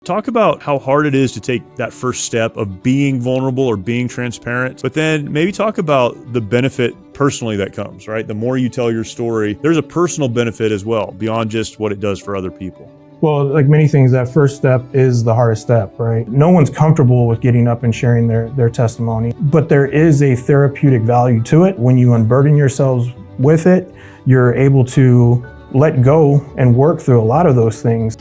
Talk about how hard it is to take that first step of being vulnerable or being transparent, but then maybe talk about the benefit personally that comes, right? The more you tell your story, there's a personal benefit as well, beyond just what it does for other people. Well, like many things, that first step is the hardest step, right? No one's comfortable with getting up and sharing their testimony, but there is a therapeutic value to it. When you unburden yourselves with it, you're able to let go and work through a lot of those things.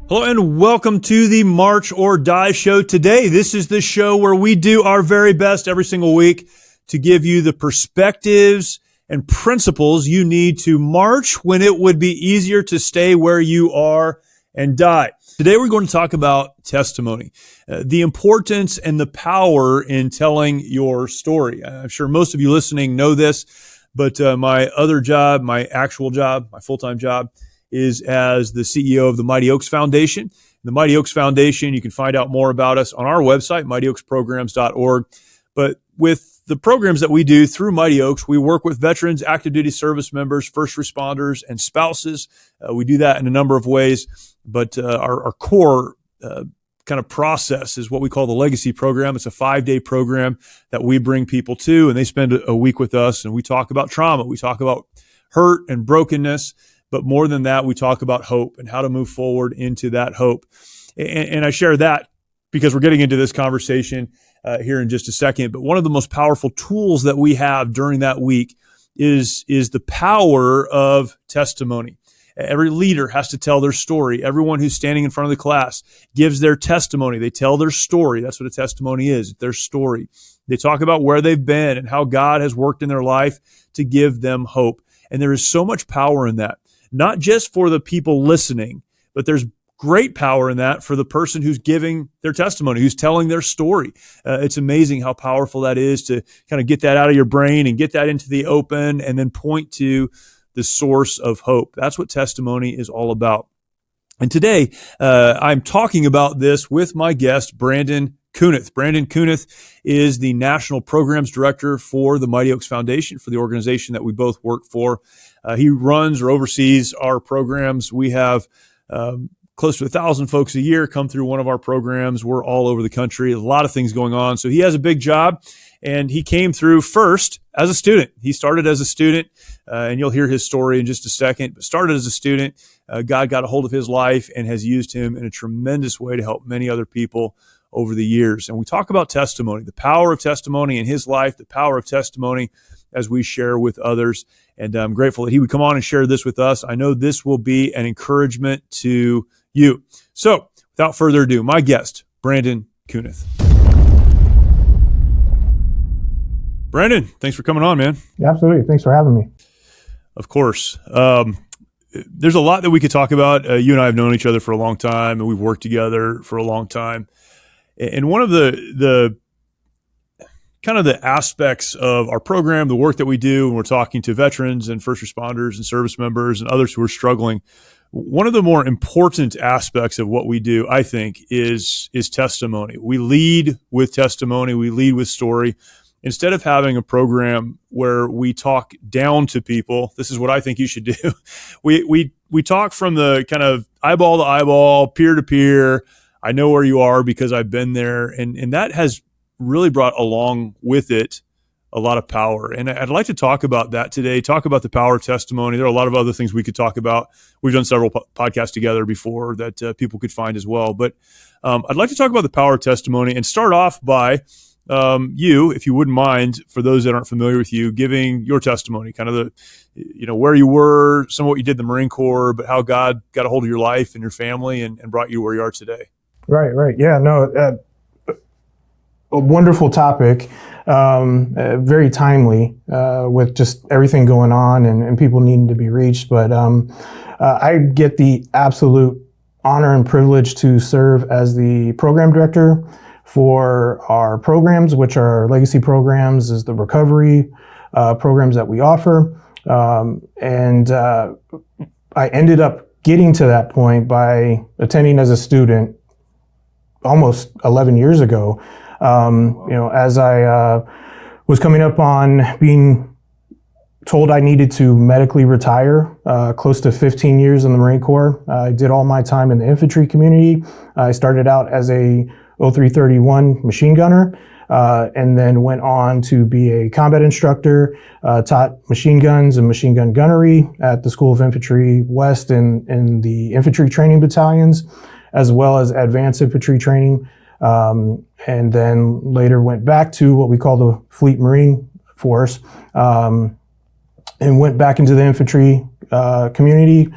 Hello and welcome to the March or Die show. Today, this is the show where we do our very best every single week to give you the perspectives and principles you need to march when it would be easier to stay where you are and die. Today, we're going to talk about testimony, the importance and the power in telling your story. I'm sure most of you listening know this, but my other job, my actual job, my full-time job, is as the CEO of the Mighty Oaks Foundation. The Mighty Oaks Foundation, you can find out more about us on our website, mightyoaksprograms.org. But with the programs that we do through Mighty Oaks, we work with veterans, active duty service members, first responders, and spouses. We do that in a number of ways, but our core kind of process is what we call the Legacy Program. It's a 5-day program that we bring people to, and they spend a week with us, and we talk about trauma. We talk about hurt and brokenness. But more than that, we talk about hope and how to move forward into that hope. And I share that because we're getting into this conversation here in just a second. But one of the most powerful tools that we have during that week is the power of testimony. Every leader has to tell their story. Everyone who's standing in front of the class gives their testimony. They tell their story. That's what a testimony is, their story. They talk about where they've been and how God has worked in their life to give them hope. And there is so much power in that. Not just for the people listening, but there's great power in that for the person who's giving their testimony, who's telling their story. It's amazing how powerful that is to kind of get that out of your brain and get that into the open and then point to the source of hope. That's what testimony is all about. And today, I'm talking about this with my guest, Branden Kunath. Branden Kunath is the National Programs Director for the Mighty Oaks Foundation, for the organization that we both work for. He runs or oversees our programs. We have close to 1,000 folks a year come through one of our programs. We're all over the country, a lot of things going on. So he has a big job, and he came through first as a student. He started as a student, and you'll hear his story in just a second, but started as a student. God got a hold of his life and has used him in a tremendous way to help many other people over the years. And we talk about testimony, the power of testimony in his life, the power of testimony as we share with others. And I'm grateful that he would come on and share this with us. I know this will be an encouragement to you. So without further ado, my guest, Branden Kunath. Branden, thanks for coming on, man. Absolutely. Thanks for having me. Of course. There's a lot that we could talk about. You and I have known each other for a long time, and we've worked together for a long time. And one of the kind of the aspects of our program, the work that we do when we're talking to veterans and first responders and service members and others who are struggling, one of the more important aspects of what we do, I think, is testimony. We lead with testimony. We lead with story. Instead of having a program where we talk down to people, this is what I think you should do. We talk from the kind of eyeball to eyeball, peer to peer. I know where you are because I've been there. And that has really brought along with it a lot of power. And I'd like to talk about that today, talk about the power of testimony. There are a lot of other things we could talk about. We've done several podcasts together before that people could find as well. But I'd like to talk about the power of testimony and start off by you, if you wouldn't mind, for those that aren't familiar with you, giving your testimony, kind of the, where you were, some of what you did in the Marine Corps, but how God got a hold of your life and your family and brought you where you are today. Right. Yeah, no, a wonderful topic, very timely with just everything going on and people needing to be reached. But I get the absolute honor and privilege to serve as the program director for our programs, which are legacy programs, is the recovery programs that we offer. And I ended up getting to that point by attending as a student almost 11 years ago. As I was coming up on being told I needed to medically retire, close to 15 years in the Marine Corps. I did all my time in the infantry community. I started out as a 0331 machine gunner, and then went on to be a combat instructor, taught machine guns and machine gun gunnery at the School of Infantry West in the infantry training battalions, as well as advanced infantry training. And then later went back to what we call the Fleet Marine Force, and went back into the infantry community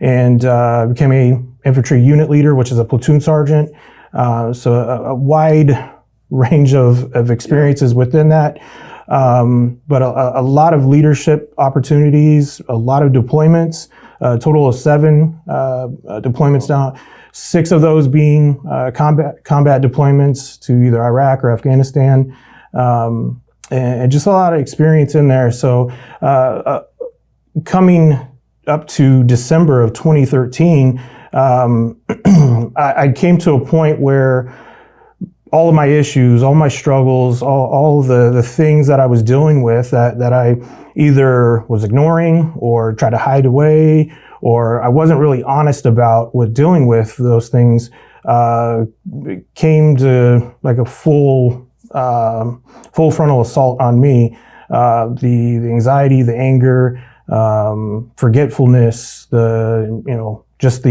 and became a infantry unit leader, which is a platoon sergeant. So a wide range of experiences within that, but a lot of leadership opportunities, a lot of deployments, a total of 7 deployments down. 6 of those being combat deployments to either Iraq or Afghanistan, and just a lot of experience in there. So coming up to December of 2013, I came to a point where all of my issues, all my struggles, all the things that I was dealing with that I either was ignoring or tried to hide away, or I wasn't really honest about with dealing with those things, came to like a full frontal assault on me. The anxiety, the anger, forgetfulness, just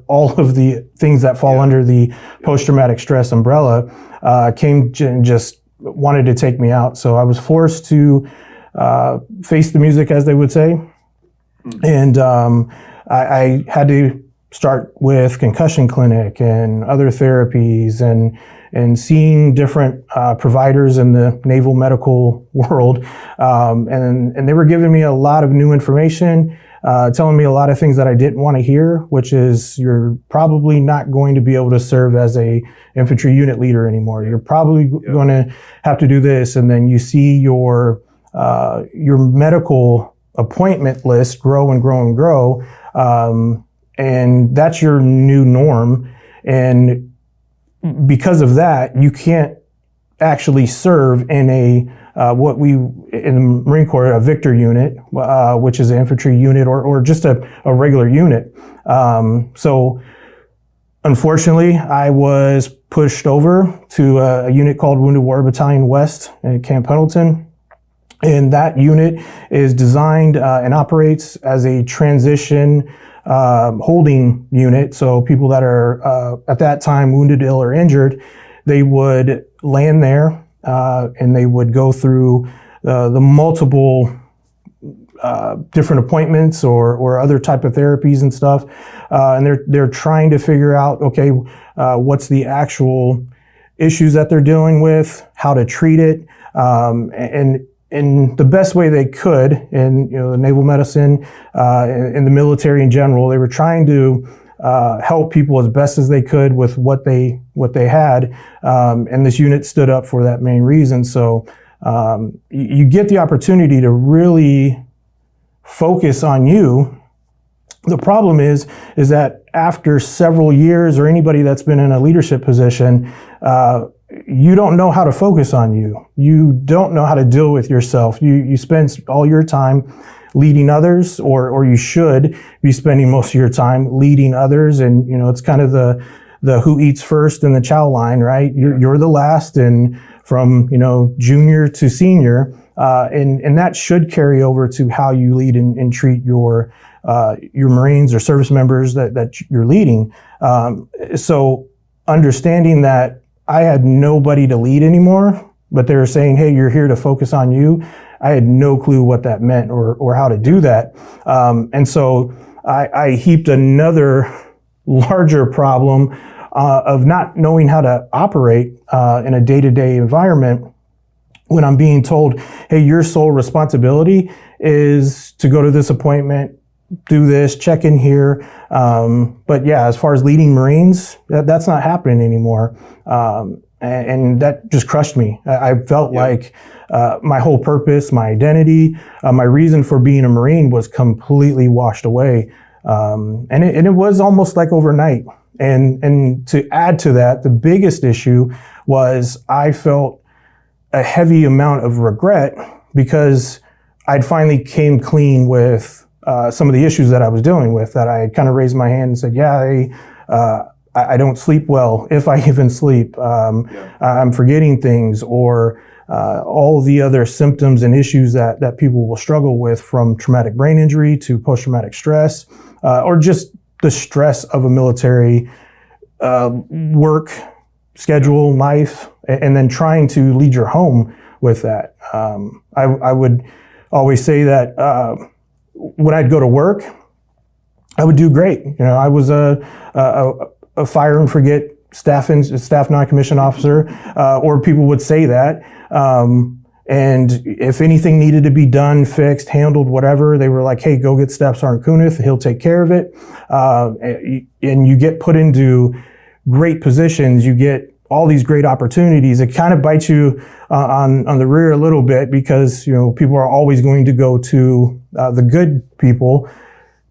all of the things that fall under the post-traumatic stress umbrella came and just wanted to take me out. So I was forced to face the music, as they would say. And I had to start with concussion clinic and other therapies and seeing different providers in the naval medical world. And they were giving me a lot of new information, telling me a lot of things that I didn't want to hear, which is you're probably not going to be able to serve as a infantry unit leader anymore. You're probably going to have to do this. And then you see your medical appointment list grow and grow and grow. And that's your new norm. And because of that, you can't actually serve in in the Marine Corps, a Victor unit, which is an infantry unit or just a regular unit. So unfortunately, I was pushed over to a unit called Wounded Warrior Battalion West at Camp Pendleton. And that unit is designed and operates as a transition holding unit. So people that are at that time wounded, ill, or injured, they would land there and they would go through the multiple different appointments or other type of therapies and stuff. And they're trying to figure out, okay, what's the actual issues that they're dealing with, how to treat it, and in the best way they could, in the naval medicine, in the military in general, they were trying to help people as best as they could with what they had, and this unit stood up for that main reason. So you get the opportunity to really focus on you. The problem is that after several years, or anybody that's been in a leadership position, you don't know how to focus on you. You don't know how to deal with yourself. You spend all your time leading others, or you should be spending most of your time leading others. And, it's kind of the who eats first in the chow line, right? You're the last, and from, junior to senior. And that should carry over to how you lead and treat your Marines or service members that you're leading. So understanding that I had nobody to lead anymore, but they were saying, hey, you're here to focus on you. I had no clue what that meant or how to do that. And so I heaped another larger problem of not knowing how to operate in a day-to-day environment when I'm being told, hey, your sole responsibility is to go to this appointment, do this, check in here. But yeah, as far as leading Marines, that's not happening anymore. And that just crushed me. I felt like my whole purpose, my identity, my reason for being a Marine was completely washed away. And it was almost like overnight. And to add to that, the biggest issue was I felt a heavy amount of regret because I'd finally came clean with some of the issues that I was dealing with, that I kind of raised my hand and said, I don't sleep well, if I even sleep. I'm forgetting things, or all the other symptoms and issues that people will struggle with, from traumatic brain injury to post-traumatic stress, or just the stress of a military work schedule, life, and then trying to lead your home with that. I would always say that when I'd go to work, I would do great. I was a fire and forget staff non-commissioned officer, or people would say that. And if anything needed to be done, fixed, handled, whatever, they were like, hey, go get Staff Sergeant Kunath, he'll take care of it. And you get put into great positions, you get all these great opportunities. It kind of bites you on the rear a little bit, because people are always going to go to the good people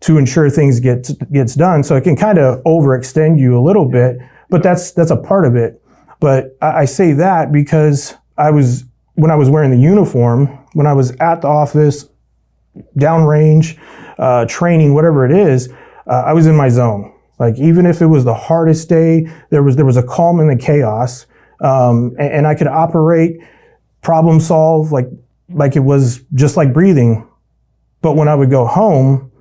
to ensure things gets done. So it can kind of overextend you a little bit, but that's a part of it. But I say that because when I was wearing the uniform, when I was at the office, downrange, training, whatever it is, I was in my zone. Like, even if it was the hardest day, there was a calm in the chaos, and I could operate, problem solve like it was just like breathing. But when I would go home,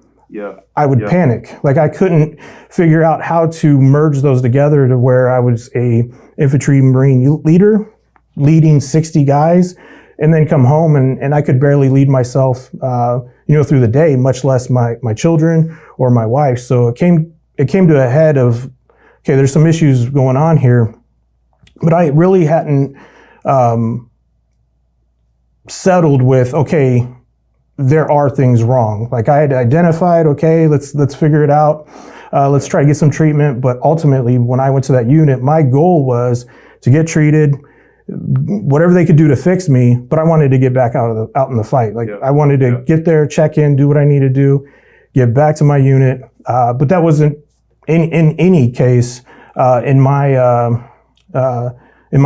I would panic. Like, I couldn't figure out how to merge those together to where I was a infantry Marine leader leading 60 guys, and then come home and I could barely lead myself, through the day, much less my children or my wife. So it came to a head of, okay, there's some issues going on here, but I really hadn't settled with, okay, there are things wrong. Like, I had identified, okay, let's figure it out. Let's try to get some treatment. But ultimately, when I went to that unit, my goal was to get treated, whatever they could do to fix me, but I wanted to get back out in the fight. Like, I wanted to get there, check in, do what I need to do, get back to my unit. But that wasn't in any case in my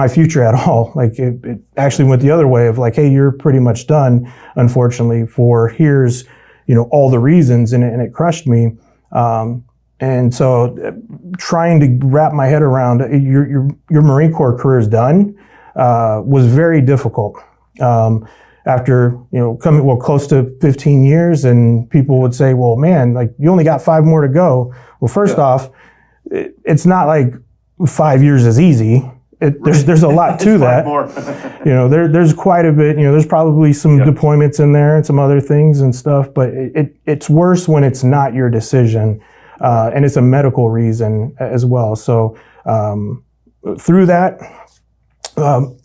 future at all. Like, it actually went the other way of like, hey, you're pretty much done, unfortunately, for here's all the reasons, and it crushed me. And so trying to wrap my head around your Marine Corps career is done was very difficult. After coming close to 15 years, and people would say, well, man, like, you only got 5 more to go. Well, first off, it's not like 5 years is easy. There's a lot to that. There's quite a bit. There's probably some deployments in there and some other things and stuff, but it's worse when it's not your decision, and it's a medical reason as well. So through that,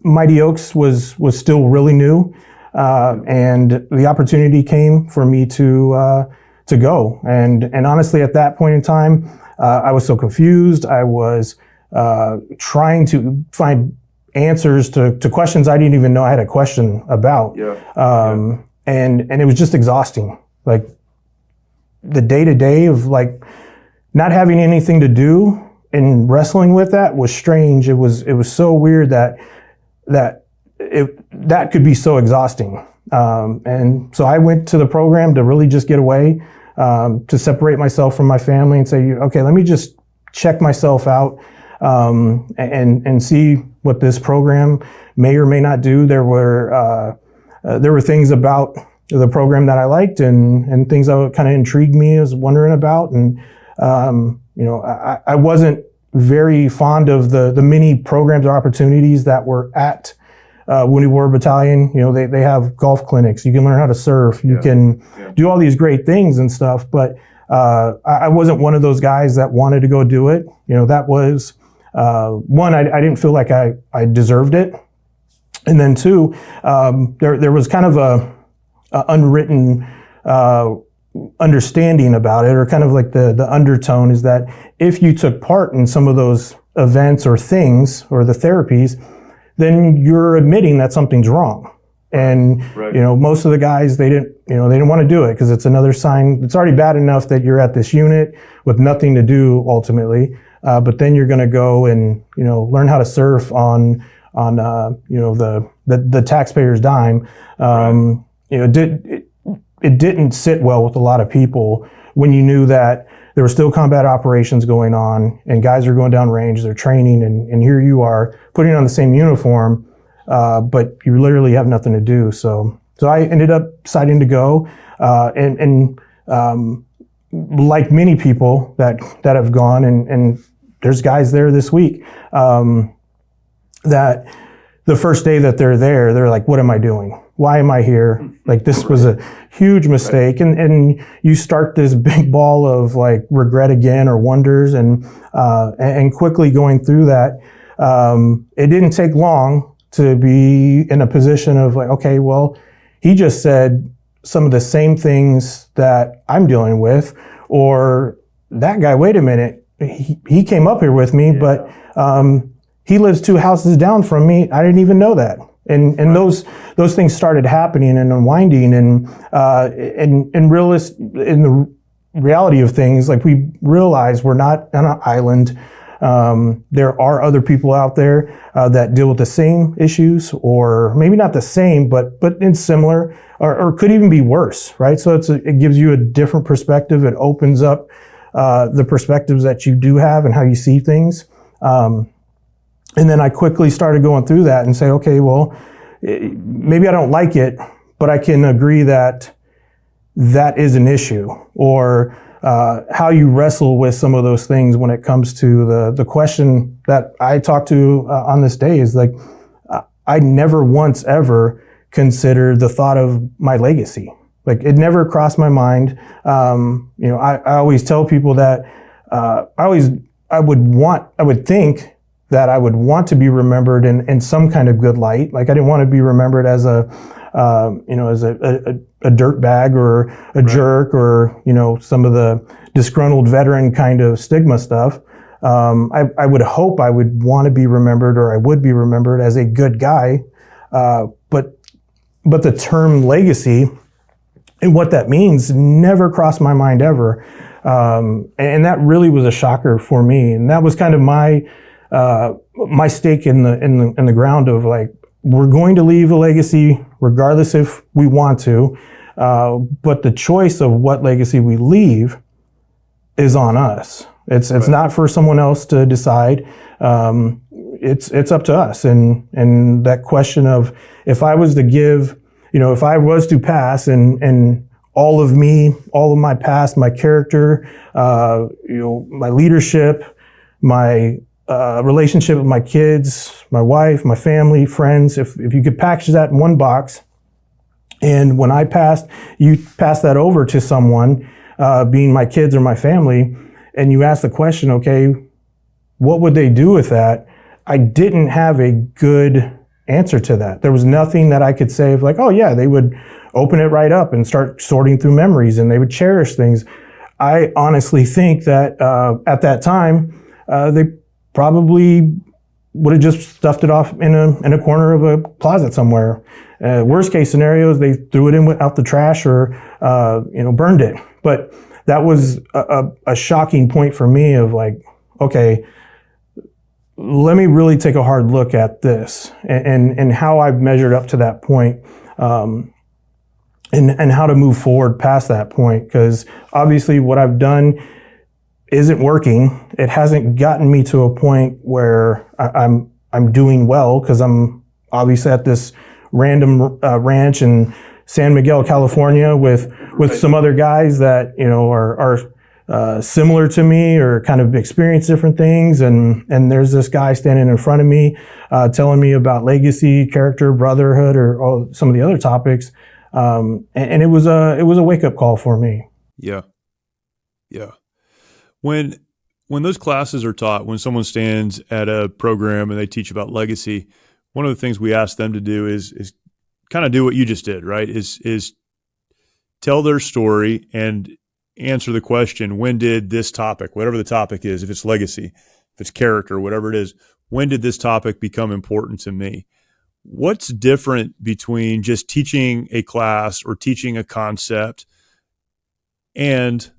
Mighty Oaks was still really new, and the opportunity came for me to go. And honestly, at that point in time, I was so confused. I was trying to find answers to questions I didn't even know I had a question about. And it was just exhausting. Like, the day-to-day of like not having anything to do and wrestling with that was strange. It was so weird that could be so exhausting. And so I went to the program to really just get away, to separate myself from my family and say, okay, let me just check myself out, and see what this program may or may not do. There were things about the program that I liked, and things that kind of intrigued me, I was wondering about. And I wasn't very fond of the many programs or opportunities that were at Wounded Warrior Battalion. They have golf clinics. You can learn how to surf. You can do all these great things and stuff. But I wasn't one of those guys that wanted to go do it. That was one, I didn't feel like I deserved it. And then two, there was kind of a unwritten understanding about it, or kind of like the undertone is that if you took part in some of those events or things or the therapies, then you're admitting that something's wrong. And most of the guys, they didn't want to do it because it's another sign. It's already bad enough that you're at this unit with nothing to do ultimately, but then you're going to go and learn how to surf on the taxpayer's dime. it didn't sit well with a lot of people when you knew that there were still combat operations going on and guys are going down range, they're training, and here you are putting on the same uniform, but you literally have nothing to do. So I ended up deciding to go, and like many people that have gone, and there's guys there this week, that the first day that they're there, they're like, what am I doing? Why am I here? Like, this was a huge mistake. And you start this big ball of like regret again, or wonders, and quickly going through that. It didn't take long to be in a position of like, okay, well, he just said some of the same things that I'm dealing with, or that guy, wait a minute, he came up here with me, but he lives 2 houses down from me. I didn't even know that. And those things started happening and unwinding, and in the reality of things, like, we realize we're not on an island. There are other people out there that deal with the same issues, or maybe not the same, but in similar, or could even be worse, right? So it gives you a different perspective. It opens up the perspectives that you do have and how you see things. And then I quickly started going through that and say, okay, well, maybe I don't like it, but I can agree that that is an issue, or how you wrestle with some of those things when it comes to the question that I talk to on this day is like, I never once ever considered the thought of my legacy. Like, it never crossed my mind. I always tell people that I would think that I would want to be remembered in some kind of good light. Like, I didn't want to be remembered as a dirtbag or a jerk, or, some of the disgruntled veteran kind of stigma stuff. I would hope I would want to be remembered, or I would be remembered as a good guy. But the term legacy and what that means never crossed my mind ever. And that really was a shocker for me. And that was kind of my stake in the ground of like, we're going to leave a legacy regardless if we want to, but the choice of what legacy we leave is on us. It's not for someone else to decide. It's up to us. And that question of, if I was to give, if I was to pass and all of me, all of my past, my character, my leadership, my relationship with my kids, my wife, my family, friends, if you could package that in one box, and when I passed, you pass that over to someone, being my kids or my family, and you ask the question, okay, what would they do with that? I didn't have a good answer to that. There was nothing that I could say of like, oh yeah, they would open it right up and start sorting through memories, and they would cherish things. I honestly think that at that time, they probably would have just stuffed it off in a corner of a closet somewhere. Worst case scenarios, they threw it out the trash, or burned it. But that was a shocking point for me of like, okay, let me really take a hard look at this and how I've measured up to that point, and how to move forward past that point. Because obviously what I've done isn't working. It hasn't gotten me to a point where I'm doing well, because I'm obviously at this random ranch in San Miguel, California, with some other guys that are similar to me, or kind of experience different things. And there's this guy standing in front of me, telling me about legacy, character, brotherhood, or some of the other topics. And it was a wake up call for me. Yeah. When those classes are taught, when someone stands at a program and they teach about legacy, one of the things we ask them to do is kind of do what you just did, right? Is tell their story and answer the question, when did this topic, whatever the topic is, if it's legacy, if it's character, whatever it is, when did this topic become important to me? What's different between just teaching a class or teaching a concept and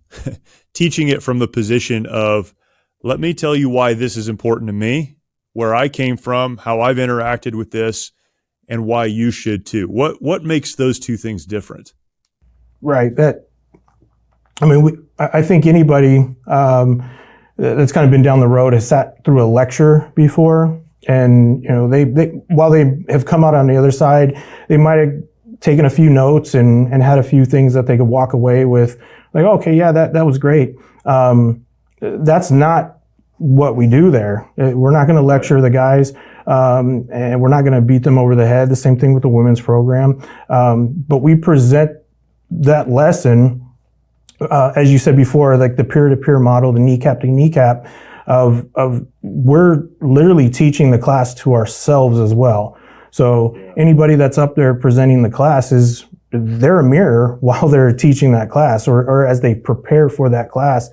teaching it from the position of, let me tell you why this is important to me, where I came from, how I've interacted with this, and why you should too? What makes those two things different? Right. I think anybody that's kind of been down the road has sat through a lecture before, and they while they have come out on the other side, they might have taken a few notes and had a few things that they could walk away with, like, okay, yeah, that was great. That's not what we do there. We're not going to lecture the guys, and we're not going to beat them over the head. The same thing with the women's program. But we present that lesson, as you said before, like the peer-to-peer model, the kneecap to kneecap, of we're literally teaching the class to ourselves as well. So anybody that's up there presenting the class they're a mirror while they're teaching that class, or as they prepare for that class.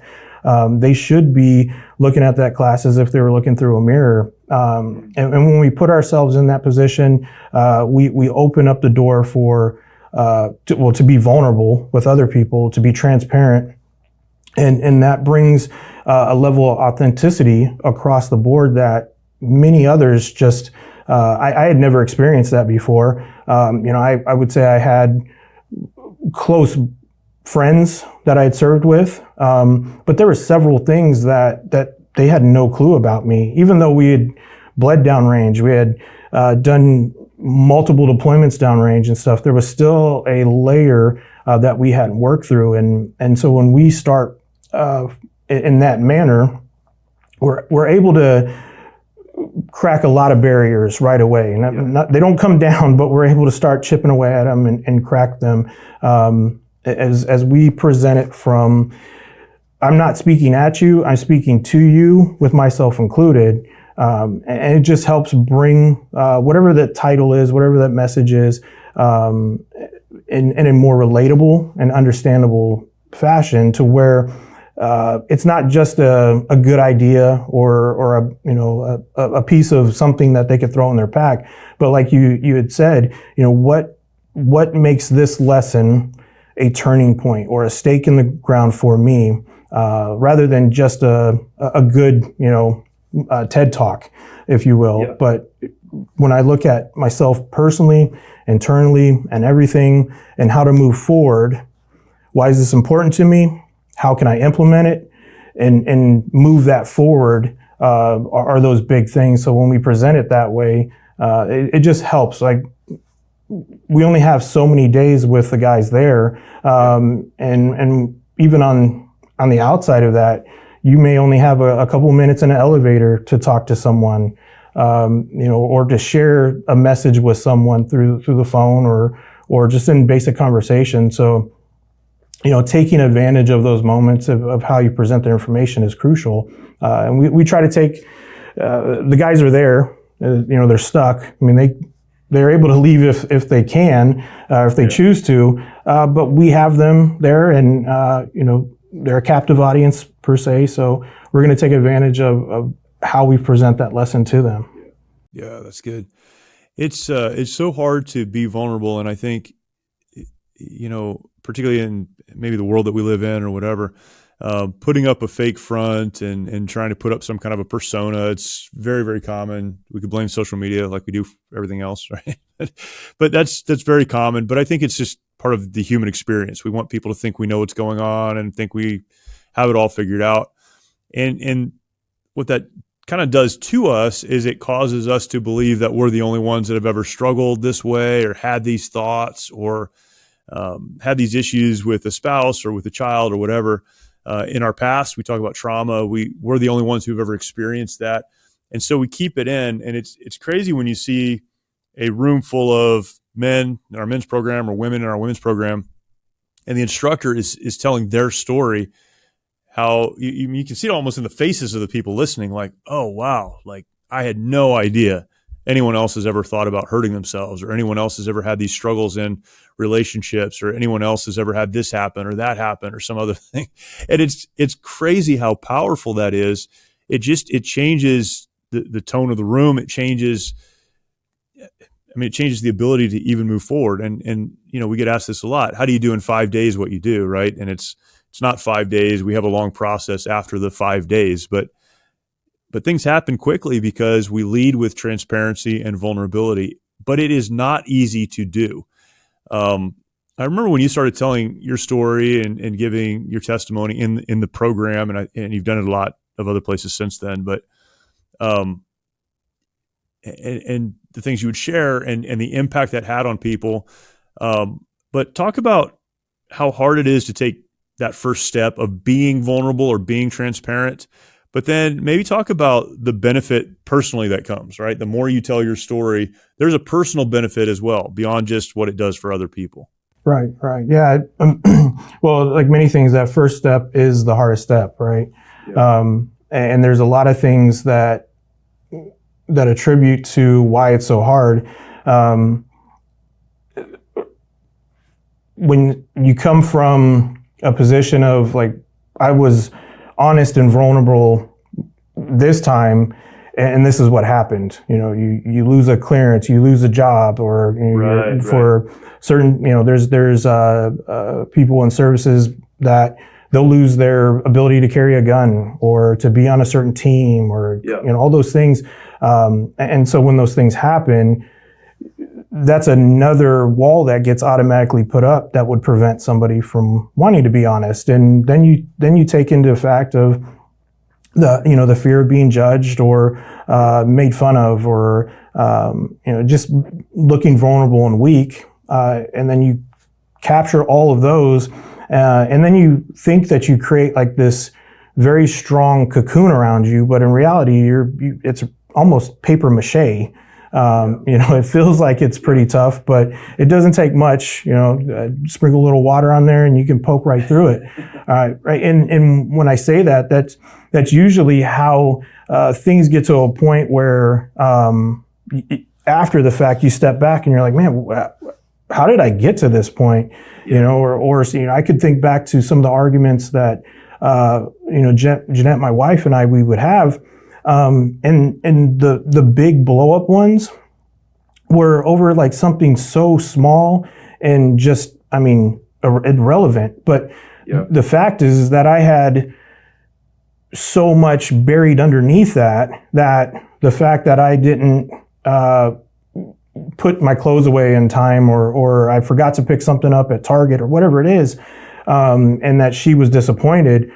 They should be looking at that class as if they were looking through a mirror. And when we put ourselves in that position, we open up the door for to be vulnerable with other people, to be transparent, and that brings a level of authenticity across the board that many others just I had never experienced that before. I would say I had close friends that I had served with, but there were several things that they had no clue about me. Even though we had bled downrange, we had done multiple deployments downrange and stuff, there was still a layer that we hadn't worked through. And so when we start in that manner, we're able to crack a lot of barriers right away. And they don't come down, but we're able to start chipping away at them and crack them. As we present it from, I'm not speaking at you, I'm speaking to you, with myself included. And it just helps bring whatever that title is, whatever that message is, in a more relatable and understandable fashion, to where it's not just a good idea or a piece of something that they could throw in their pack, but like you had said, what makes this lesson a turning point or a stake in the ground for me, rather than just a good TED talk, if you will. Yeah. But when I look at myself personally, internally, and everything, and how to move forward, why is this important to me? How can I implement it and move that forward, are those big things. So when we present it that way, it just helps. Like, we only have so many days with the guys there, and even on the outside of that, you may only have a couple minutes in an elevator to talk to someone, or to share a message with someone through the phone or just in basic conversation. So, taking advantage of those moments of how you present the information is crucial. And we try to take, the guys are there, they're stuck. I mean, they're able to leave if they can, if they choose to, but we have them there, and, they're a captive audience per se. So we're going to take advantage of how we present that lesson to them. Yeah, that's good. It's so hard to be vulnerable. And I think, particularly in maybe the world that we live in or whatever, putting up a fake front and trying to put up some kind of a persona, it's very, very common. We could blame social media like we do for everything else, right? But that's very common. But I think it's just part of the human experience. We want people to think we know what's going on and think we have it all figured out. And what that kind of does to us is it causes us to believe that we're the only ones that have ever struggled this way or had these thoughts or had these issues with a spouse or with a child or whatever. In our past, we talk about trauma. We're the only ones who've ever experienced that. And so we keep it in. And it's crazy when you see a room full of men in our men's program or women in our women's program, and the instructor is telling their story, how you can see it almost in the faces of the people listening, like, oh, wow, like I had no idea anyone else has ever thought about hurting themselves, or anyone else has ever had these struggles in relationships, or anyone else has ever had this happen or that happen or some other thing. And it's crazy how powerful that is. It changes the tone of the room. It changes the ability to even move forward. And we get asked this a lot. How do you do in 5 days what you do, right? And it's not 5 days. We have a long process after the 5 days, but things happen quickly because we lead with transparency and vulnerability. But it is not easy to do. I remember when you started telling your story and giving your testimony in the program, and you've done it a lot of other places since then, but and the things you would share and the impact that had on people. But talk about how hard it is to take that first step of being vulnerable or being transparent, but then maybe talk about the benefit personally that comes, right? The more you tell your story, there's a personal benefit as well, beyond just what it does for other people. Right. Yeah. Well, like many things, that first step is the hardest step, right? Yeah. And there's a lot of things that attribute to why it's so hard. When you come from a position of like, I was honest and vulnerable this time, and this is what happened. You lose a clearance, you lose a job, or for certain, there's people in services that they'll lose their ability to carry a gun or to be on a certain team, or all those things. And so when those things happen, that's another wall that gets automatically put up that would prevent somebody from wanting to be honest. And then you take into fact of the fear of being judged or made fun of, or just looking vulnerable and weak. And then you capture all of those, and then you think that you create like this very strong cocoon around you, but in reality, it's almost paper mache. It feels like it's pretty tough, but it doesn't take much. Sprinkle a little water on there, and you can poke right through it. Right. And when I say that, that's usually how things get to a point where after the fact, you step back and you're like, man, how did I get to this point? Or I could think back to some of the arguments that Jeanette, my wife, and we would have. And the big blow up ones were over like something so small and just, irrelevant. But the fact is that I had so much buried underneath that the fact that I didn't, put my clothes away in time, or I forgot to pick something up at Target or whatever it is, and that she was disappointed,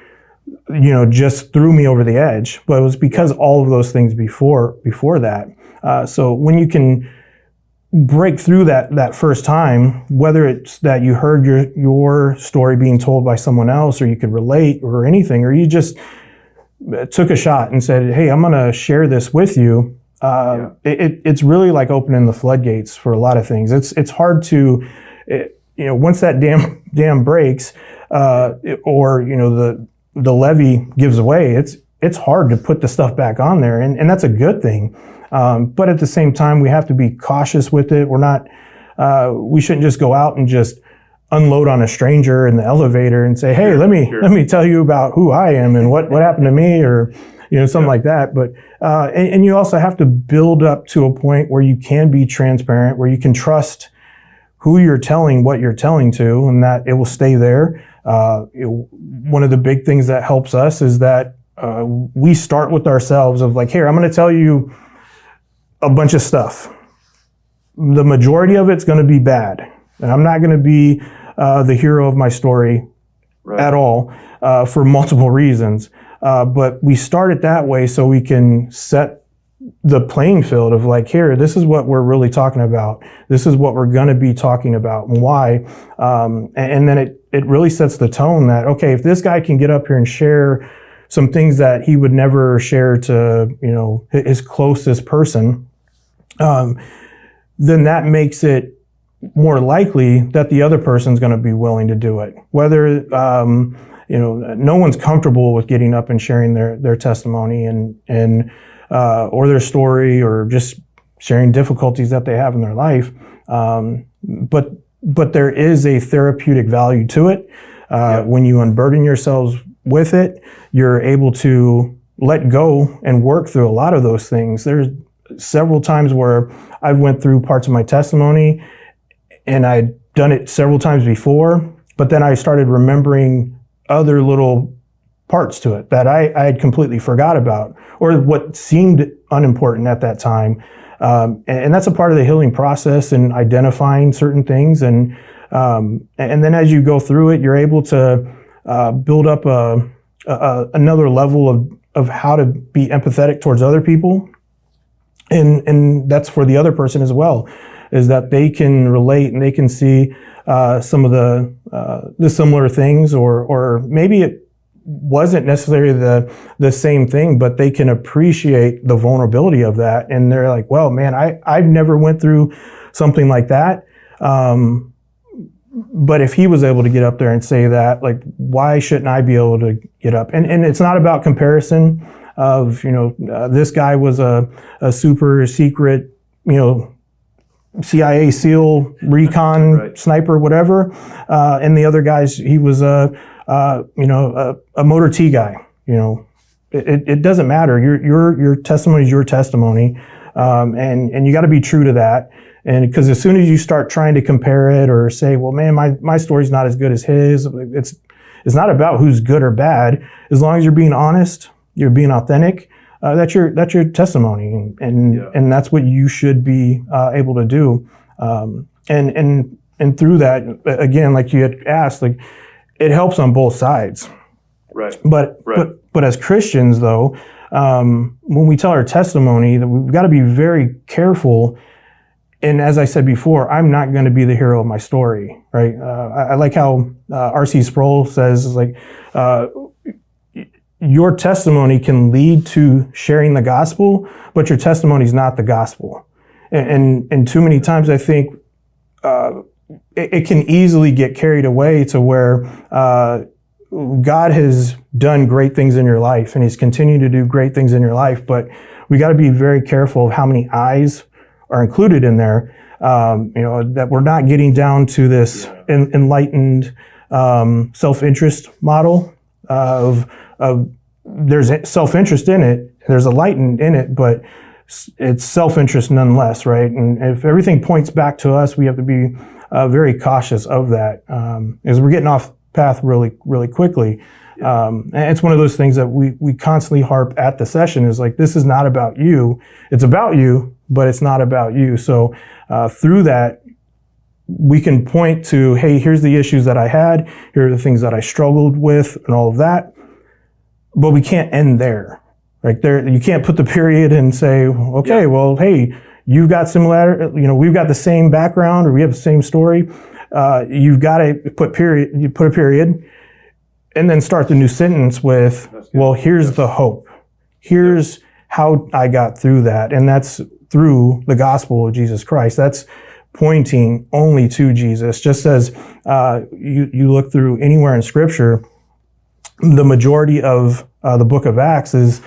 just threw me over the edge. But it was because all of those things before that. So when you can break through that first time, whether it's that you heard your story being told by someone else, or you could relate or anything, or you just took a shot and said, hey, I'm going to share this with you. It's really like opening the floodgates for a lot of things. It's hard to, once that dam breaks, or the levee gives away, it's hard to put the stuff back on there, and that's a good thing. But at the same time, we have to be cautious with it. We shouldn't just go out and just unload on a stranger in the elevator and say, hey, let me tell you about who I am and what happened to me, or something like that. But and you also have to build up to a point where you can be transparent, where you can trust who you're telling what you're telling to, and that it will stay there. One of the big things that helps us is that we start with ourselves of like, here, I'm going to tell you a bunch of stuff. The majority of it's going to be bad, and I'm not going to be the hero of my story at all, for multiple reasons. But we start it that way so we can set the playing field of like, here, this is what we're really talking about. This is what we're going to be talking about, and why. And then it really sets the tone that, okay, if this guy can get up here and share some things that he would never share to, his closest person, then that makes it more likely that the other person's going to be willing to do it. Whether, no one's comfortable with getting up and sharing their testimony and or their story, or just sharing difficulties that they have in their life. But there is a therapeutic value to it. When you unburden yourselves with it, you're able to let go and work through a lot of those things. There's several times where I've went through parts of my testimony, and I'd done it several times before, but then I started remembering other little parts to it that I had completely forgot about, or what seemed unimportant at that time. And that's a part of the healing process, and identifying certain things. And And then as you go through it, you're able to build up another level of how to be empathetic towards other people. And that's for the other person as well, is that they can relate and they can see some of the similar things, or maybe it wasn't necessarily the same thing, but they can appreciate the vulnerability of that. And they're like, well, man, I've never went through something like that. But if he was able to get up there and say that, like, why shouldn't I be able to get up? And it's not about comparison of, this guy was a super secret, CIA SEAL, recon, sniper, whatever. And the other guys, he was a motor T guy. It doesn't matter. Your testimony is your testimony. And you got to be true to that. And because as soon as you start trying to compare it or say, well, man, my story's not as good as his, it's not about who's good or bad. As long as you're being honest, you're being authentic, that's your testimony. And that's what you should be able to do. And through that, again, like you had asked, like, it helps on both sides. Right. But as Christians, though, when we tell our testimony, that we've got to be very careful. And as I said before, I'm not going to be the hero of my story, right? I like how R.C. Sproul says, like, your testimony can lead to sharing the gospel, but your testimony is not the gospel. And too many times I think it can easily get carried away to where God has done great things in your life and he's continuing to do great things in your life, but we got to be very careful of how many eyes are included in there, that we're not getting down to this enlightened self-interest model of there's self-interest in it, there's enlightened in it, but it's self-interest nonetheless, right? And if everything points back to us, we have to be very cautious of that, as we're getting off path really, really quickly. And it's one of those things that we constantly harp at the session is like, this is not about you. It's about you, but it's not about you. So through that, we can point to, hey, here's the issues that I had. Here are the things that I struggled with and all of that. But we can't end there. Like you can't put the period and say, okay, well, hey, you've got similar, we've got the same background or we have the same story. You've got to put a period and then start the new sentence with, well, here's the hope. Here's how I got through that. And that's through the gospel of Jesus Christ. That's pointing only to Jesus. Just as you look through anywhere in Scripture, the majority of the book of Acts is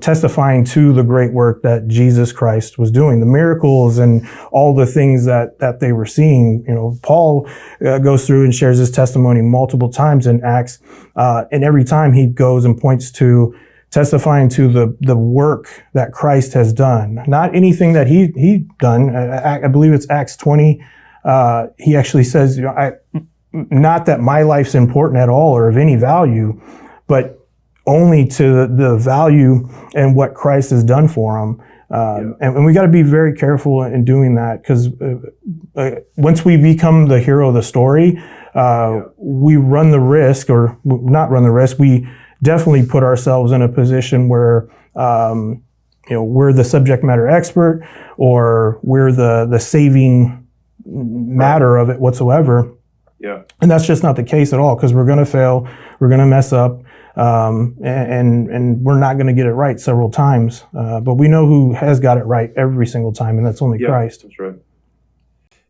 testifying to the great work that Jesus Christ was doing, the miracles and all the things that they were seeing. Paul goes through and shares his testimony multiple times in Acts, and every time he goes and points to testifying to the work that Christ has done, not anything that he done. I believe it's Acts 20. He actually says, not that my life's important at all or of any value, but only to the value and what Christ has done for him. And we got to be very careful in doing that, because once we become the hero of the story, we run the risk, or not run the risk, we definitely put ourselves in a position where we're the subject matter expert, or we're the saving matter of it whatsoever. Yeah. And that's just not the case at all, because we're going to fail, we're going to mess up, and we're not going to get it right several times. But we know who has got it right every single time, and that's only Christ. That's right.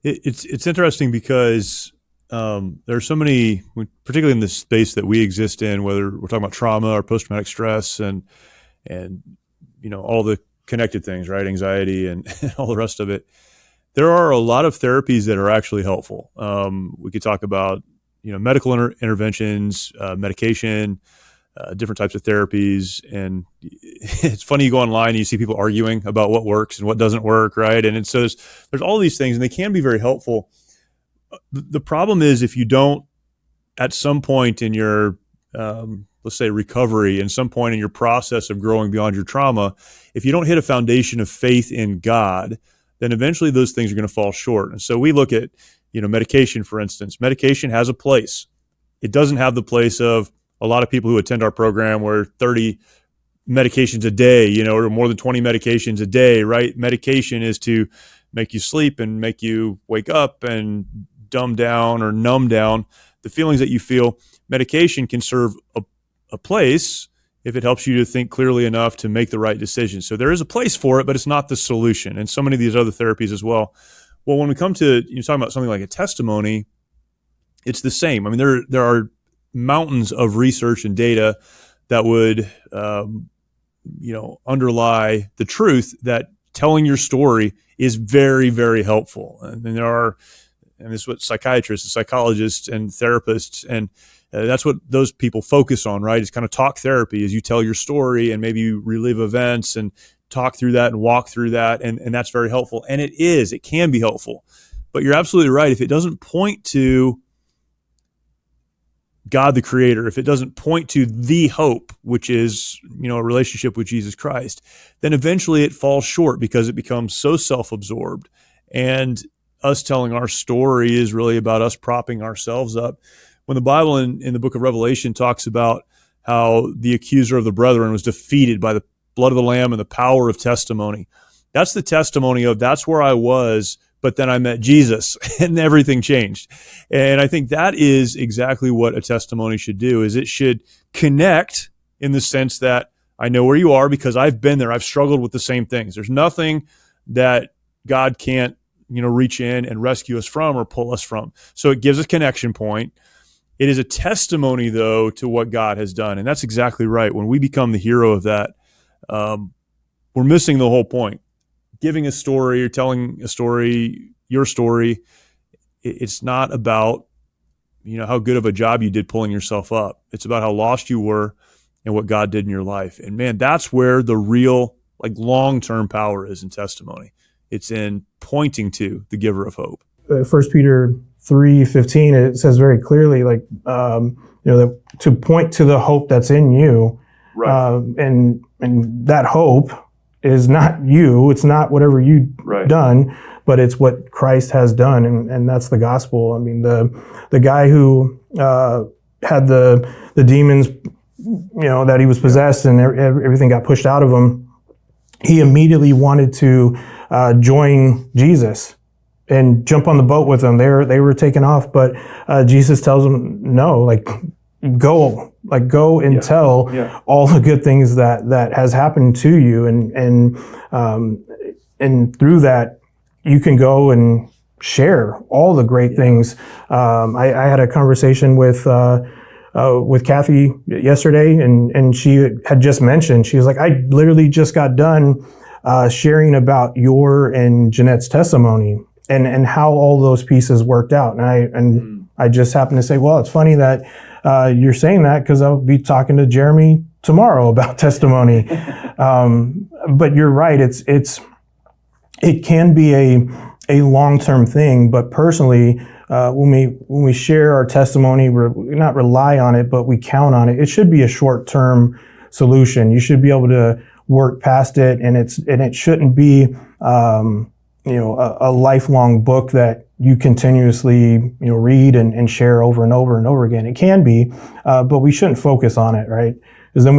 It's interesting because there are so many, particularly in the space that we exist in, whether we're talking about trauma or post-traumatic stress and all the connected things, right? Anxiety and all the rest of it. There are a lot of therapies that are actually helpful. We could talk about, medical interventions, medication, different types of therapies. And it's funny, you go online and you see people arguing about what works and what doesn't work, right? And so there's all these things, and they can be very helpful. The problem is if you don't, at some point in your, let's say, recovery, and some point in your process of growing beyond your trauma, if you don't hit a foundation of faith in God, then eventually those things are going to fall short. And so we look at, medication, for instance. Medication has a place. It doesn't have the place of a lot of people who attend our program where 30 medications a day, or more than 20 medications a day, right? Medication is to make you sleep and make you wake up and dumb down or numb down the feelings that you feel. Medication can serve a place if it helps you to think clearly enough to make the right decision. So there is a place for it, but it's not the solution. And so many of these other therapies as well. Well, when we come to talking about something like a testimony, it's the same. I mean, there are mountains of research and data that would underlie the truth that telling your story is very, very helpful. And this is what psychiatrists and psychologists and therapists, and that's what those people focus on, right? It's kind of talk therapy, as you tell your story and maybe you relive events and talk through that and walk through that. And that's very helpful. And it can be helpful. But you're absolutely right. If it doesn't point to God the Creator, if it doesn't point to the hope, which is, a relationship with Jesus Christ, then eventually it falls short because it becomes so self-absorbed. And us telling our story is really about us propping ourselves up. When the Bible in the book of Revelation talks about how the accuser of the brethren was defeated by the blood of the Lamb and the power of testimony, that's the testimony of that's where I was, but then I met Jesus and everything changed. And I think that is exactly what a testimony should do, is it should connect in the sense that I know where you are because I've been there. I've struggled with the same things. There's nothing that God can't, reach in and rescue us from or pull us from. So it gives a connection point. It is a testimony, though, to what God has done. And that's exactly right. When we become the hero of that, we're missing the whole point. Giving a story or telling a story, your story, it's not about, how good of a job you did pulling yourself up. It's about how lost you were and what God did in your life. And man, that's where the real, long-term power is in testimony. It's in pointing to the giver of hope. 1 Peter 3:15, it says very clearly, that to point to the hope that's in you, right. And that hope is not you. It's not whatever you've done, but it's what Christ has done, and that's the gospel. I mean, the guy who had the demons, that he was possessed and everything got pushed out of him, he immediately wanted to join Jesus and jump on the boat with them. They were taken off, but Jesus tells them, no, go and tell all the good things that has happened to you, and through that you can go and share all the great things. I had a conversation with Kathy yesterday, and she had just mentioned, she was like, I literally just got done sharing about your and Jeanette's testimony and how all those pieces worked out. And I just happened to say, well, it's funny that you're saying that because I'll be talking to Jeremy tomorrow about testimony. But you're right. It can be a long-term thing, but personally, when we share our testimony, we not rely on it, but we count on it. It should be a short-term solution. You should be able to work past it, and it shouldn't be a lifelong book that you continuously read and share over and over and over again. It can be, but we shouldn't focus on it, right? Because then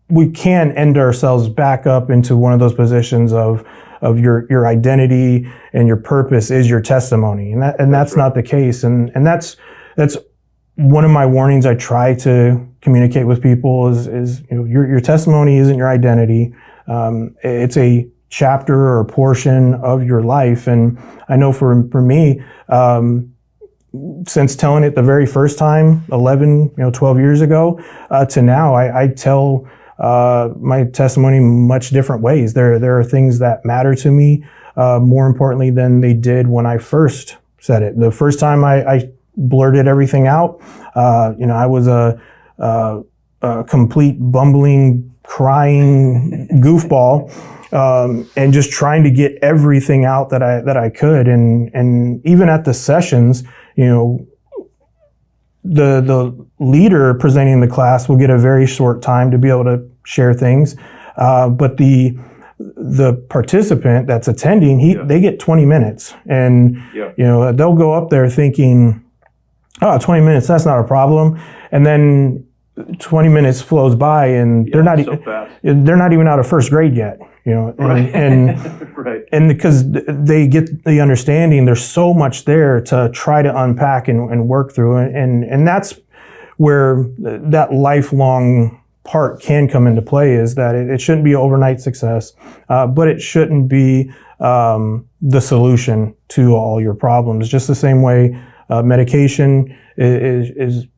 we can end ourselves back up into one of those positions of your identity and your purpose is your testimony, and that's not the case. And that's one of my warnings I try to communicate with people is your testimony isn't your identity. It's a chapter or a portion of your life. And I know for me, since telling it the very first time, 12 years ago, to now, I tell my testimony much different ways. There are things that matter to me more importantly than they did when I first said it. The first time I blurted everything out, I was a complete bumbling, crying goofball, and just trying to get everything out that I could. And even at the sessions, the leader presenting the class will get a very short time to be able to share things. But the the participant that's attending, they get 20 minutes. And, they'll go up there thinking, 20 minutes, that's not a problem. And then 20 minutes flows by and they're not even out of first grade yet, and Right. And because they get the understanding, there's so much there to try to unpack and work through. And that's where that lifelong part can come into play, is that it shouldn't be overnight success, but it shouldn't be the solution to all your problems. Just the same way medication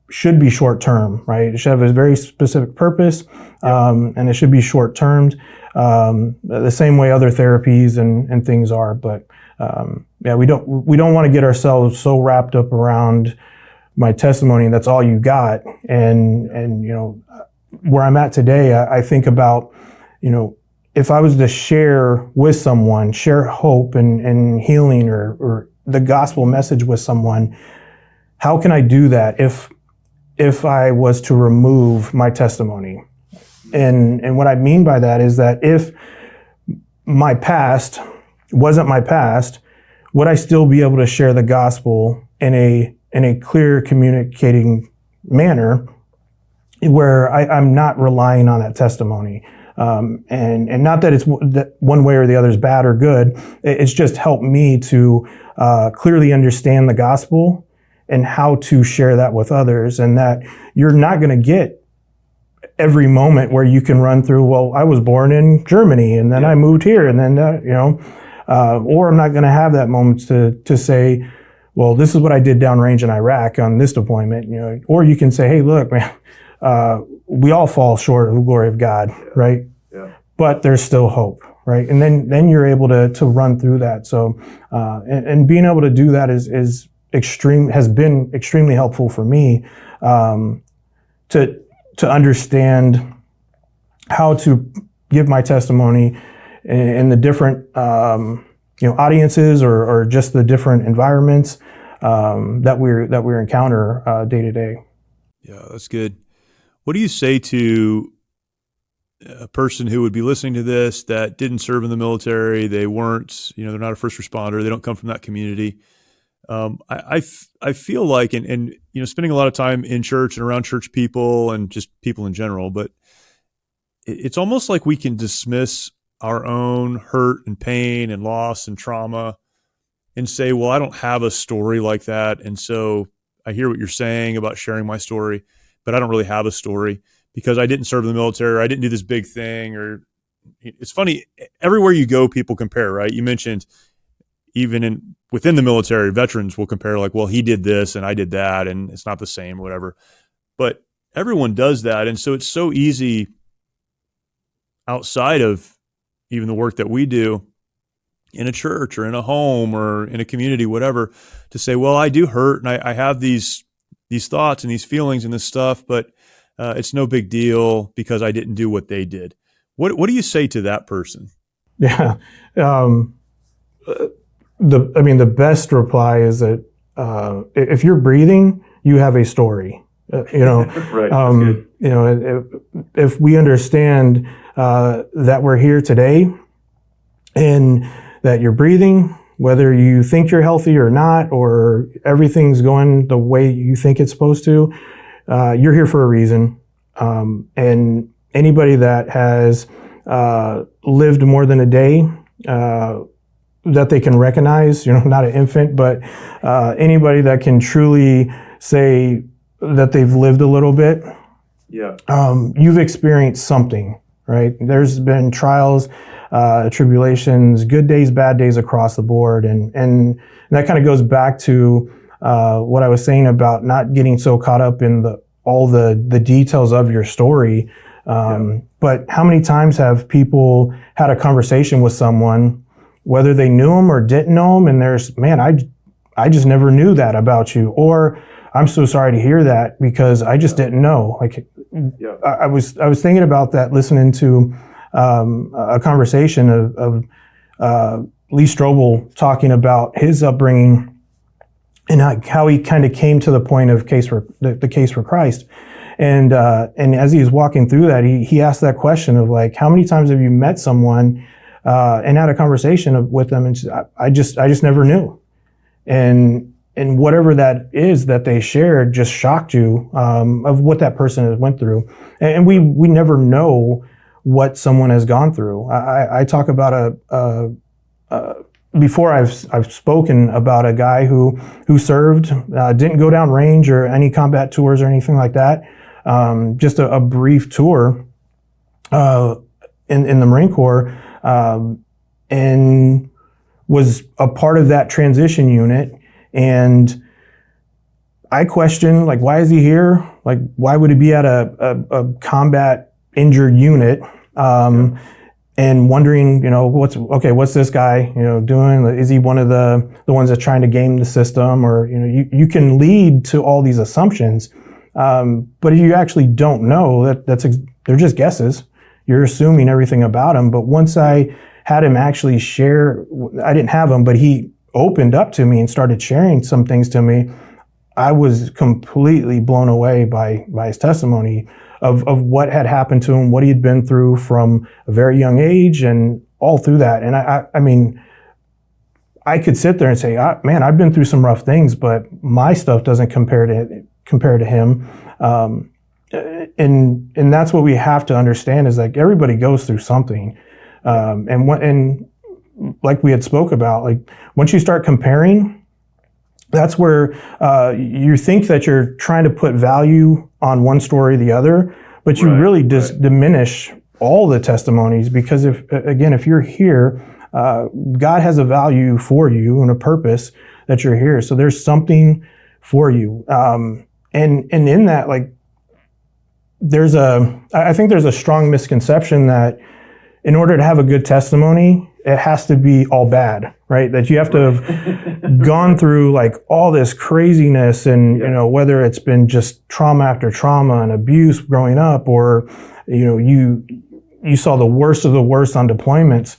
should be short term, right? It should have a very specific purpose, and it should be short termed. The same way other therapies and things are, but we don't want to get ourselves so wrapped up around my testimony and that's all you got. And where I'm at today, I think about, if I was to share with someone, share hope and healing or the gospel message with someone, how can I do that if I was to remove my testimony? And what I mean by that is that if my past wasn't my past, would I still be able to share the gospel in a clear, communicating manner where I'm not relying on that testimony? And not that it's that one way or the other is bad or good. It's just helped me to clearly understand the gospel and how to share that with others, and that you're not going to get every moment where you can run through, well, I was born in Germany and then I moved here and then, or I'm not going to have that moment to say, well, this is what I did downrange in Iraq on this deployment, or you can say, hey, look, man, we all fall short of the glory of God, right? Yeah. But there's still hope, right? And then you're able to run through that. So, and being able to do that has been extremely helpful for me, to understand how to give my testimony in the different, audiences or just the different environments that we encounter day to day. Yeah, that's good. What do you say to a person who would be listening to this that didn't serve in the military? They weren't, they're not a first responder. They don't come from that community. I feel like, and spending a lot of time in church and around church people and just people in general, but it's almost like we can dismiss our own hurt and pain and loss and trauma and say, well, I don't have a story like that. And so I hear what you're saying about sharing my story, but I don't really have a story because I didn't serve in the military, or I didn't do this big thing. Or it's funny, everywhere you go, people compare, right? You mentioned even within the military, veterans will compare, like, well, he did this and I did that, and it's not the same or whatever. But everyone does that. And so it's so easy outside of even the work that we do in a church or in a home or in a community, whatever, to say, well, I do hurt and I have these thoughts and these feelings and this stuff, but it's no big deal because I didn't do what they did. What do you say to that person? Yeah. The best reply is that if you're breathing, you have a story. Right. If we understand that we're here today and that you're breathing, whether you think you're healthy or not, or everything's going the way you think it's supposed to, you're here for a reason. And anybody that has lived more than a day, that they can recognize, not an infant, but anybody that can truly say that they've lived a little bit. Yeah. You've experienced something, right? There's been trials, tribulations, good days, bad days across the board. And that kind of goes back to what I was saying about not getting so caught up in all the details of your story. But how many times have people had a conversation with someone, whether they knew them or didn't know them, and there's, man, I just never knew that about you, or I'm so sorry to hear that because I just didn't know. Like, I was thinking about that, listening to a conversation of Lee Strobel talking about his upbringing and how he kind of came to the point of the case for Christ. And as he was walking through that, he asked that question of, like, how many times have you met someone and had a conversation with them, and said, I just never knew. And whatever that is that they shared just shocked you, of what that person has went through. And we never know what someone has gone through. I talk about before I've spoken about a guy who served, didn't go down range or any combat tours or anything like that. Just a brief tour in the Marine Corps, and was a part of that transition unit. And I questioned, like, why is he here? Like, why would he be at a combat injured unit? And wondering, what's this guy, doing? Is he one of the ones that's trying to game the system? Or, you can lead to all these assumptions. But if you actually don't know, they're just guesses. You're assuming everything about him. But once I had him actually share, I didn't have him, but he opened up to me and started sharing some things to me, I was completely blown away by his testimony of what had happened to him, what he had been through from a very young age and all through that. And I mean, I could sit there and say, man, I've been through some rough things, but my stuff doesn't compare to him. And that's what we have to understand, is like everybody goes through something. And like we had spoke about, like once you start comparing, that's where you think that you're trying to put value on one story or the other, but you really just diminish all the testimonies, because if you're here, God has a value for you and a purpose that you're here. So there's something for you. And in that, like, I think there's a strong misconception that in order to have a good testimony, it has to be all bad, right? That you have to have gone through like all this craziness, and whether it's been just trauma after trauma and abuse growing up, or you saw the worst of the worst on deployments.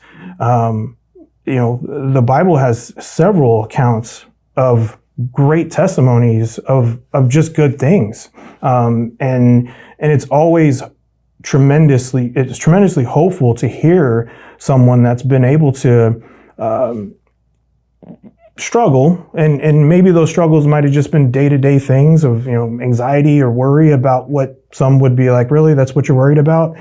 The Bible has several accounts of great testimonies of just good things, and it's always tremendously hopeful to hear someone that's been able to struggle, and maybe those struggles might have just been day-to-day things of anxiety or worry about what some would be like, really, that's what you're worried about,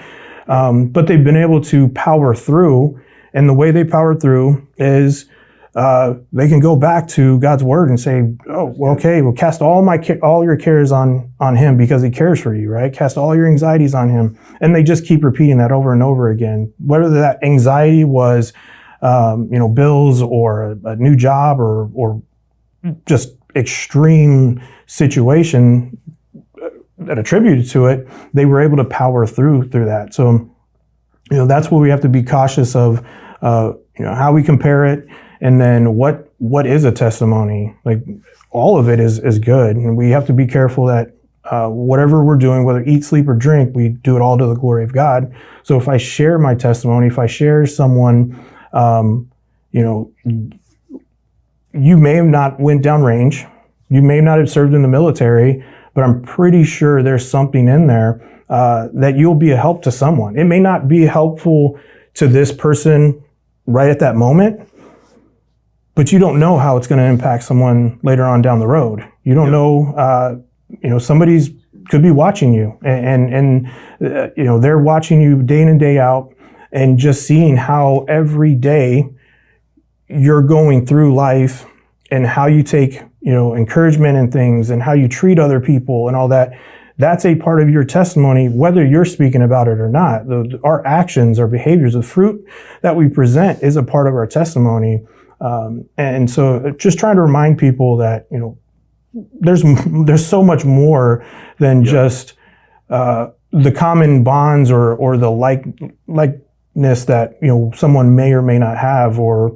but they've been able to power through. And the way they power through is they can go back to God's word and say, oh, well, okay, well, cast all your cares on him, because he cares for you, right? Cast all your anxieties on him. And they just keep repeating that over and over again. Whether that anxiety was, bills or a new job or just extreme situation that attributed to it, they were able to power through that. So, that's what we have to be cautious of, how we compare it. And then what is a testimony? Like, all of it is good. And we have to be careful that whatever we're doing, whether eat, sleep, or drink, we do it all to the glory of God. So if I share my testimony, if I share someone, you may have not went down range, you may not have served in the military, but I'm pretty sure there's something in there that you'll be a help to someone. It may not be helpful to this person right at that moment, but you don't know how it's going to impact someone later on down the road. You don't know, somebody's could be watching you, and they're watching you day in and day out, and just seeing how every day you're going through life and how you take, encouragement in things and how you treat other people and all that. That's a part of your testimony, whether you're speaking about it or not. Our actions, our behaviors, the fruit that we present is a part of our testimony. And so just trying to remind people that, there's so much more than just the common bonds or the likeness that, someone may or may not have, or,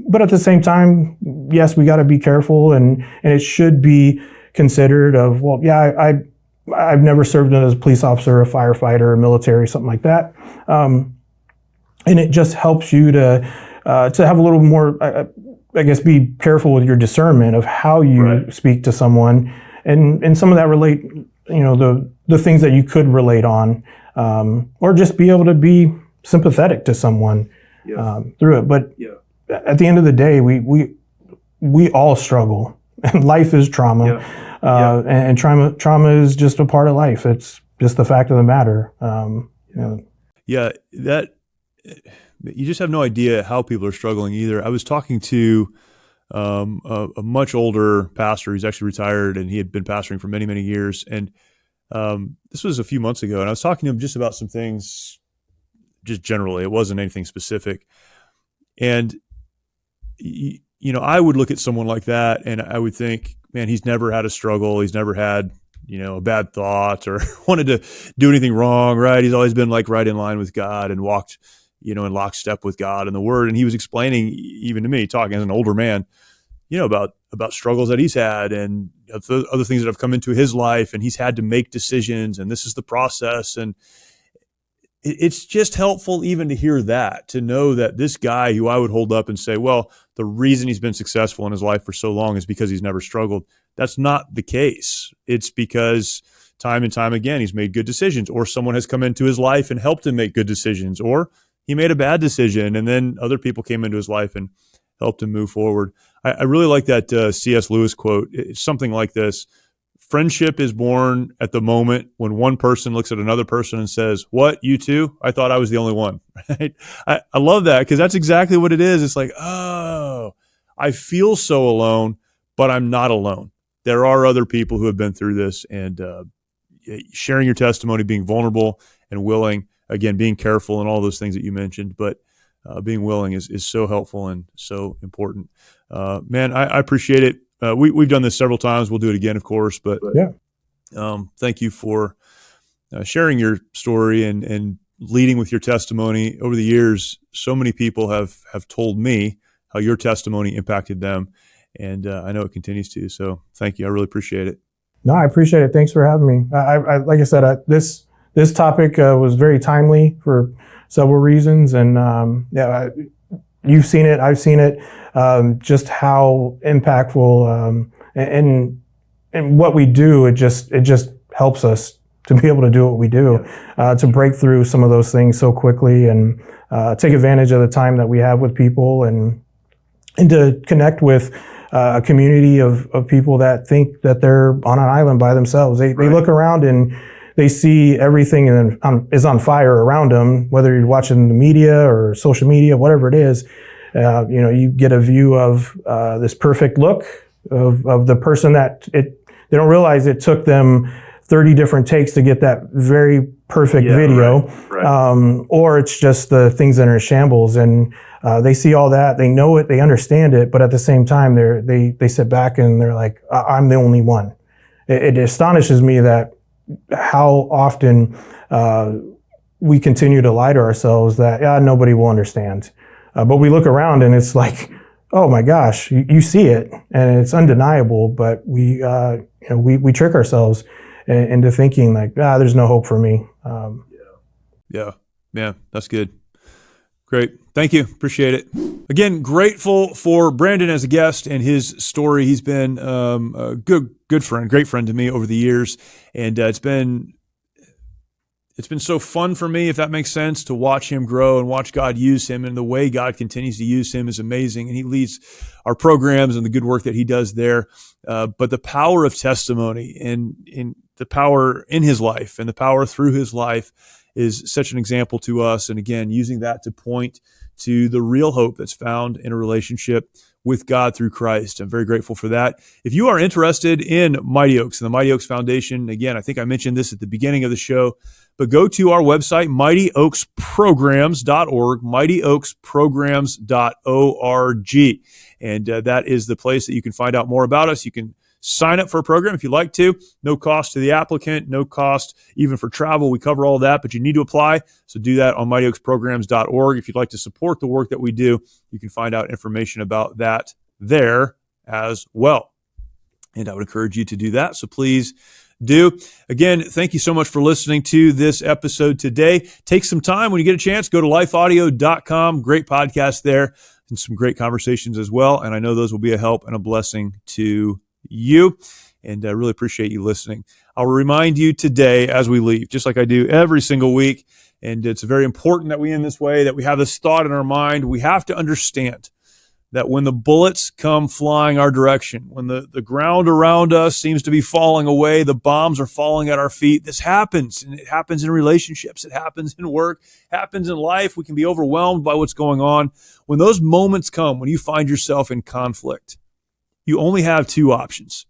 but at the same time, yes, we got to be careful, and it should be considered of, well, yeah, I've never served as a police officer, a firefighter, a military, something like that. And it just helps you to have a little more, I guess, be careful with your discernment of how you speak to someone, and some of that relate, the things that you could relate on, or just be able to be sympathetic to someone through it. But Yeah. at the end of the day, we all struggle, and life is trauma, and trauma is just a part of life. It's just the fact of the matter. Yeah, that you just have no idea how people are struggling either. I was talking to a much older pastor. He's actually retired, and he had been pastoring for many, many years. And this was a few months ago, and I was talking to him just about some things, just generally. It wasn't anything specific. And I would look at someone like that, and I would think, man, he's never had a struggle. He's never had a bad thought or wanted to do anything wrong, right? He's always been like right in line with God and walked, in lockstep with God and the Word. And he was explaining, even to me, talking as an older man, about struggles that he's had and other things that have come into his life, and he's had to make decisions, and this is the process. And it's just helpful even to hear that, to know that this guy who I would hold up and say, well, the reason he's been successful in his life for so long is because he's never struggled. That's not the case. It's because time and time again, he's made good decisions, or someone has come into his life and helped him make good decisions, or he made a bad decision and then other people came into his life and helped him move forward. I really like that C.S. Lewis quote. It's something like this: friendship is born at the moment when one person looks at another person and says, what, you too? I thought I was the only one, right? I love that, because that's exactly what it is. It's like, oh, I feel so alone, but I'm not alone. There are other people who have been through this, and sharing your testimony, being vulnerable and willing, again, being careful and all those things that you mentioned, but being willing is so helpful and so important. Man, I appreciate it. We've done this several times. We'll do it again, of course, but thank you for sharing your story and leading with your testimony. Over the years, so many people have told me how your testimony impacted them, and I know it continues to. So thank you. I really appreciate it. No, I appreciate it. Thanks for having me. I like I said, this topic was very timely for several reasons, and you've seen it, I've seen it, just how impactful and what we do. It just helps us to be able to do what we do, to break through some of those things so quickly, and take advantage of the time that we have with people, and to connect with a community of people that think that they're on an island by themselves. They look around and they see everything is on fire around them, whether you're watching the media or social media, whatever it is. You get a view of this perfect look of the person that they don't realize it took them 30 different takes to get that very perfect video, or it's just the things that are in shambles, and they see all that, they know it, they understand it, but at the same time, they sit back and they're like, I'm the only one. It astonishes me that how often we continue to lie to ourselves that nobody will understand, but we look around and it's like, oh my gosh, you see it, and it's undeniable, but we trick ourselves into thinking like, there's no hope for me. Yeah, that's good. Great. Thank you. Appreciate it. Again, grateful for Branden as a guest and his story. He's been a good friend, great friend to me over the years, and it's been so fun for me, if that makes sense, to watch him grow and watch God use him, and the way God continues to use him is amazing. And he leads our programs and the good work that he does there. But the power of testimony and the power in his life and the power through his life is such an example to us. And again, using that to point to the real hope that's found in a relationship with God through Christ. I'm very grateful for that. If you are interested in Mighty Oaks and the Mighty Oaks Foundation, again, I think I mentioned this at the beginning of the show, but go to our website, mightyoaksprograms.org, mightyoaksprograms.org. And that is the place that you can find out more about us. You can sign up for a program if you'd like to. No cost to the applicant, no cost even for travel. We cover all that, but you need to apply. So do that on mightyoaksprograms.org. If you'd like to support the work that we do, you can find out information about that there as well. And I would encourage you to do that. So please do. Again, thank you so much for listening to this episode today. Take some time when you get a chance, go to lifeaudio.com. Great podcast there and some great conversations as well. And I know those will be a help and a blessing to you. And I really appreciate you listening. I'll remind you today as we leave, just like I do every single week. And it's very important that we end this way, that we have this thought in our mind. We have to understand that when the bullets come flying our direction, when the ground around us seems to be falling away, the bombs are falling at our feet, this happens. And it happens in relationships. It happens in work, happens in life. We can be overwhelmed by what's going on. When those moments come, when you find yourself in conflict, you only have two options.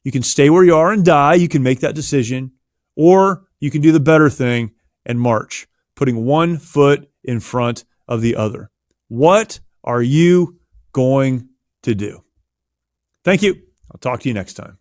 You can stay where you are and die. You can make that decision, or you can do the better thing and march, putting one foot in front of the other. What are you going to do? Thank you. I'll talk to you next time.